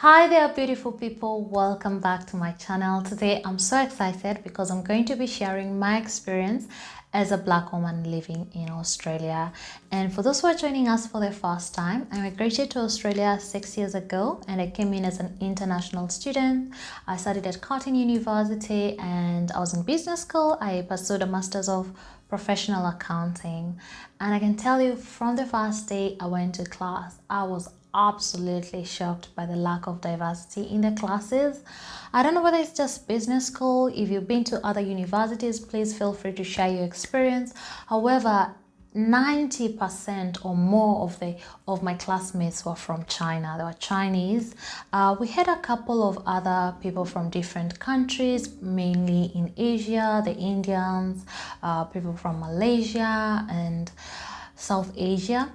Hi there, beautiful people. Welcome back to my channel. Today I'm so excited because I'm going to be sharing my experience as a black woman living in Australia. And for those who are joining us for the first time, I migrated to Australia 6 years ago and I came in as an international student. I studied at Curtin University and I was in business school. I pursued a master's of professional accounting, and I can tell you from the first day I went to class, I was absolutely shocked by the lack of diversity in the classes. I don't know whether it's just business school. If you've been to other universities, please feel free to share your experience. However, 90% or more of my classmates were from China. They were Chinese. We had a couple of other people from different countries, mainly in Asia, the Indians, people from Malaysia and South Asia.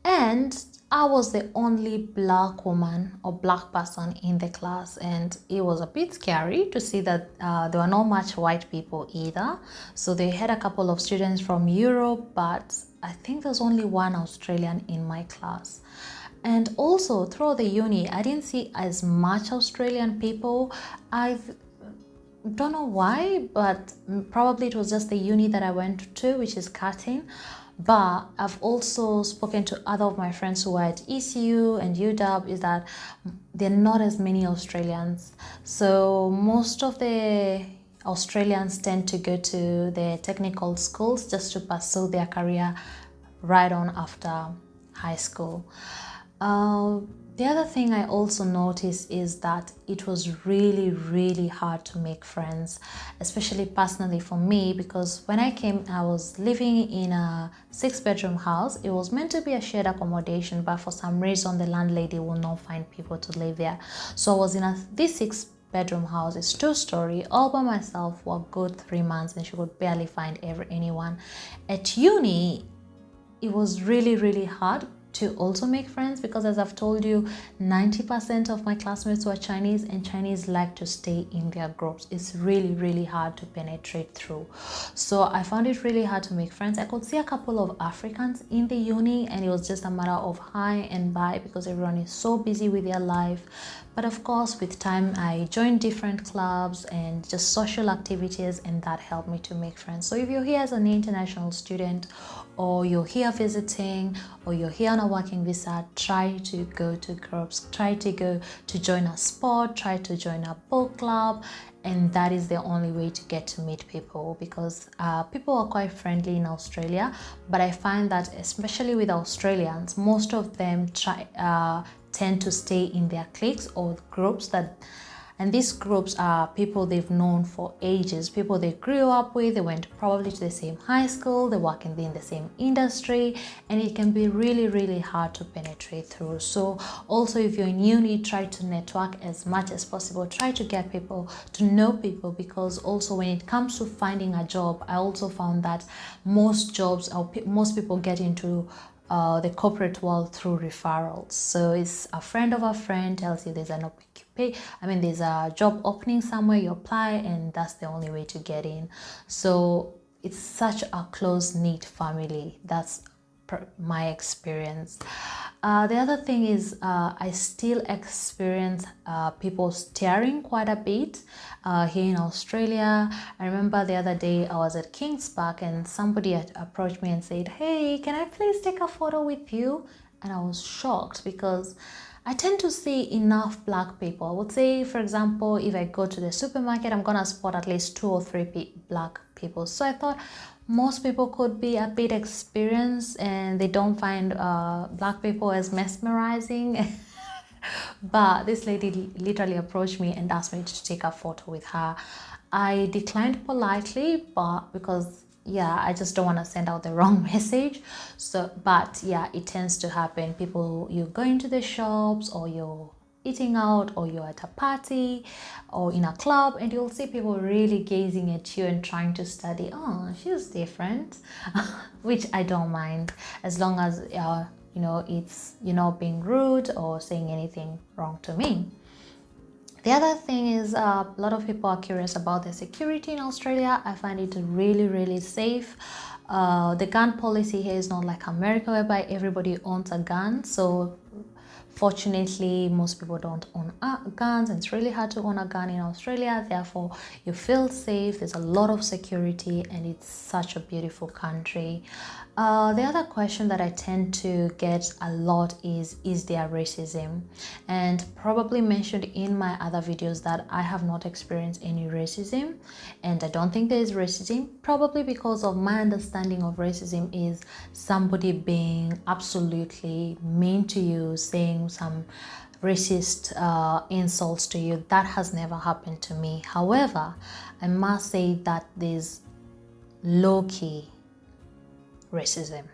And I was the only black woman or black person in the class, and it was a bit scary to see that there were not much white people either. So they had a couple of students from Europe, but I think there's only one Australian in my class. And also throughout the uni, I didn't see as much Australian people. I don't know why, but probably it was just the uni that I went to, which is Curtin. But I've also spoken to other of my friends who are at ECU and UW, is that there are not as many Australians. So most of the Australians tend to go to the technical schools just to pursue their career right on after high school. The other thing I also noticed is that it was really hard to make friends, especially personally for me, because when I came, I was living in a 6-bedroom house. It was meant to be a shared accommodation, but for some reason the landlady will not find people to live there. So I was in this 6-bedroom house. It's 2-story, all by myself for a good 3 months, and she could barely find anyone. At uni, it was really hard to also make friends because, as I've told you, 90% of my classmates were Chinese, and Chinese like to stay in their groups. It's really hard to penetrate through. So I found it really hard to make friends. I could see a couple of Africans in the uni, and it was just a matter of hi and bye because everyone is so busy with their life. But of course, with time, I joined different clubs and just social activities, and that helped me to make friends. So if you're here as an international student, or you're here visiting, or you're here on a working visa, try to go to groups, try to go to join a sport, try to join a book club, and that is the only way to get to meet people, because people are quite friendly in Australia. But I find that especially with Australians, most of them tend to stay in their cliques or groups and these groups are people they've known for ages, people they grew up with, they went probably to the same high school, they work in the same industry, and it can be really hard to penetrate through. So also, if you're in uni, try to network as much as possible, try to get people to know people, because also when it comes to finding a job, I also found that most jobs or most people get into the corporate world through referrals. So it's a friend of a friend tells you there's there's a job opening somewhere, you apply, and that's the only way to get in. So it's such a close-knit family. That's my experience. The other thing is I still experience people staring quite a bit here in Australia. I remember the other day I was at Kings Park and somebody approached me and said, "Hey, can I please take a photo with you?" And I was shocked because I tend to see enough black people. I would say, for example, if I go to the supermarket, I'm gonna spot at least 2 or 3 black people. So I thought most people could be a bit experienced and they don't find black people as mesmerizing. But this lady literally approached me and asked me to take a photo with her. I declined politely, but because yeah, I just don't want to send out the wrong message. So but yeah, it tends to happen. People, you're going to the shops, or you're eating out, or you're at a party or in a club, and you'll see people really gazing at you and trying to study, oh, she's different. Which I don't mind, as long as it's you're not being rude or saying anything wrong to me. The other thing is a lot of people are curious about the security in Australia. I find it really safe. The gun policy here is not like America, whereby everybody owns a gun. So Unfortunately, most people don't own guns, and it's really hard to own a gun in Australia. Therefore, you feel safe, there's a lot of security, and it's such a beautiful country. The other question that I tend to get a lot is there racism? And probably mentioned in my other videos that I have not experienced any racism, and I don't think there is racism, probably because of my understanding of racism is somebody being absolutely mean to you, saying some racist insults to you. That has never happened to me. However, I must say that there's low-key racism.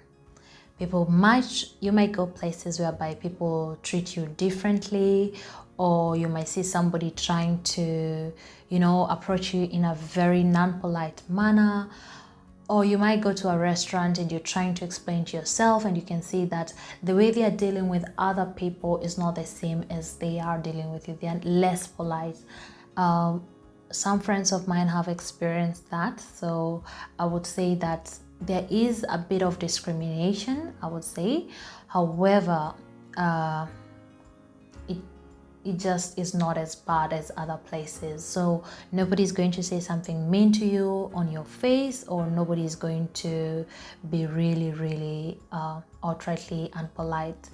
You might go places whereby people treat you differently, or you might see somebody trying to, approach you in a very non-polite manner. Or you might go to a restaurant and you're trying to explain to yourself, and you can see that the way they are dealing with other people is not the same as they are dealing with you. They are less polite. Some friends of mine have experienced that. So I would say that there is a bit of discrimination, I would say. However, it just is not as bad as other places. So nobody's going to say something mean to you on your face, or nobody's going to be really outrightly unpolite.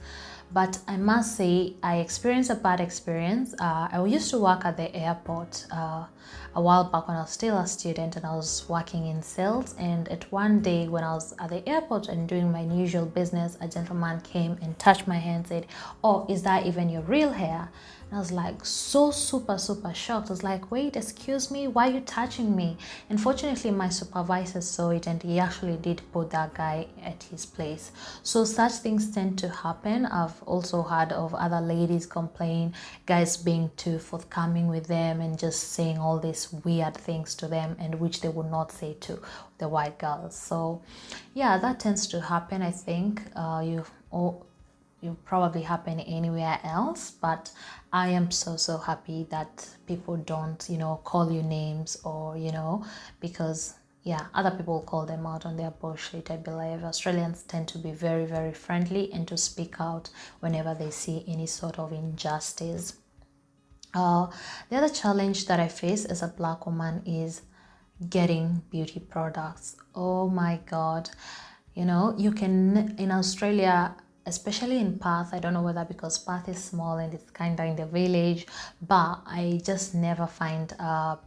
But I must say, I experienced a bad experience. I used to work at the airport a while back when I was still a student, and I was working in sales. And at one day when I was at the airport and doing my usual business, a gentleman came and touched my hand and said, "Oh, is that even your real hair?" And I was like so super shocked. I was like, "Wait, excuse me, why are you touching me?" And fortunately, my supervisor saw it, and he actually did put that guy at his place. So such things tend to happen. I've also heard of other ladies complain, guys being too forthcoming with them and just saying all these weird things to them, and which they would not say to the white girls. So yeah, that tends to happen. I think you probably happen anywhere else, but I am so happy that people don't, call you names, or, because yeah, other people call them out on their bullshit. I believe Australians tend to be very friendly and to speak out whenever they see any sort of injustice. The other challenge that I face as a Black woman is getting beauty products. Oh my God. You can, in Australia, especially in Perth, I don't know whether because Perth is small and it's kind of in the village, but I just never find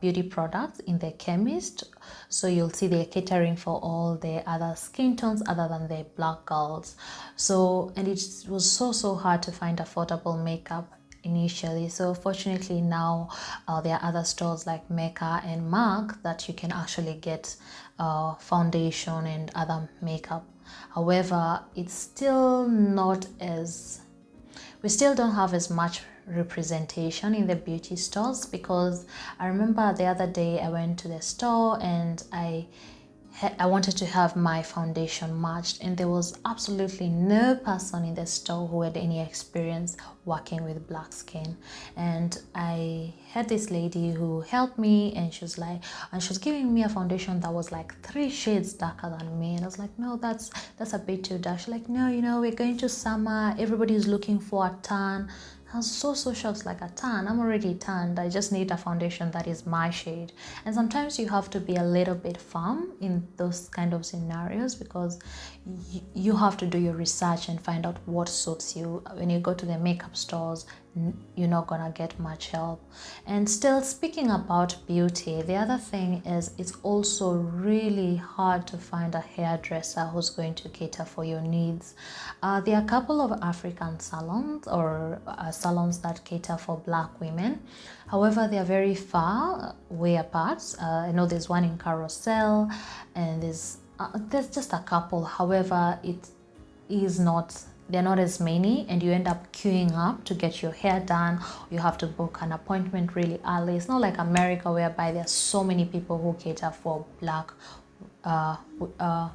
beauty products in the chemist. So you'll see they're catering for all the other skin tones other than the Black girls. So, and it was so hard to find affordable makeup initially. So fortunately now there are other stores like Mecca and MAC that you can actually get foundation and other makeup. However, it's still not as, we still don't have as much representation in the beauty stores, because I remember the other day I went to the store and I wanted to have my foundation matched, and there was absolutely no person in the store who had any experience working with black skin. And I had this lady who helped me, and she was giving me a foundation that was like 3 shades darker than me, and I was like, no, that's a bit too dark. She's like, no, we're going to summer, everybody's looking for a tan. I was so shocked, like, a tan? I'm already tanned. I just need a foundation that is my shade. And sometimes you have to be a little bit firm in those kind of scenarios, because you have to do your research and find out what suits you. When you go to the makeup stores, you're not gonna get much help. And still, speaking about beauty, the other thing is it's also really hard to find a hairdresser who's going to cater for your needs. There are a couple of African salons, or salons that cater for black women. However, they are very far way apart. I know there's one in Carousel, and there's just a couple. However, they're not as many, and you end up queuing up to get your hair done. You have to book an appointment really early. It's not like America, whereby there's so many people who cater for black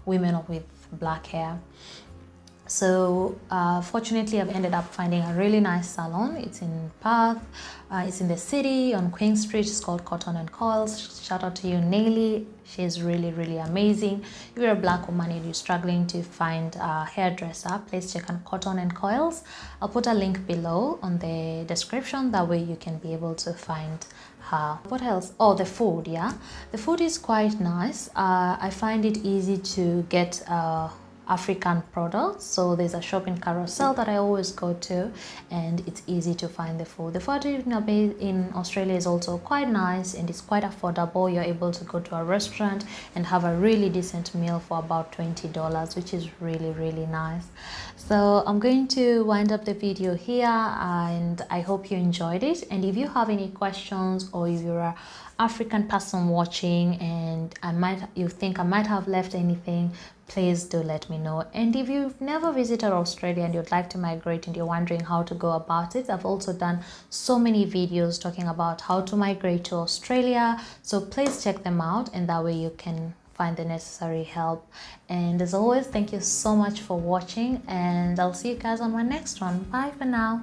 women with black hair. So fortunately, I've ended up finding a really nice salon. It's in Perth, it's in the city on Queen Street. It's called Cotton and Coils. Shout out to you, Nelly. She's really amazing. If you're a black woman and you're struggling to find a hairdresser, please check on Cotton and Coils. I'll put a link below on the description. That way you can be able to find her. What else? Oh, the food. Yeah, the food is quite nice. I find it easy to get African products. So there's a shopping carousel that I always go to, and it's easy to find the food. The food in Australia is also quite nice and it's quite affordable. You're able to go to a restaurant and have a really decent meal for about $20, which is really nice. So I'm going to wind up the video here, and I hope you enjoyed it. And if you have any questions, or if you're a African person watching and you think I might have left anything, please do let me know. And if you've never visited Australia and you'd like to migrate and you're wondering how to go about it, I've also done so many videos talking about how to migrate to Australia, so please check them out, and that way you can find the necessary help. And as always, thank you so much for watching, and I'll see you guys on my next one. Bye for now.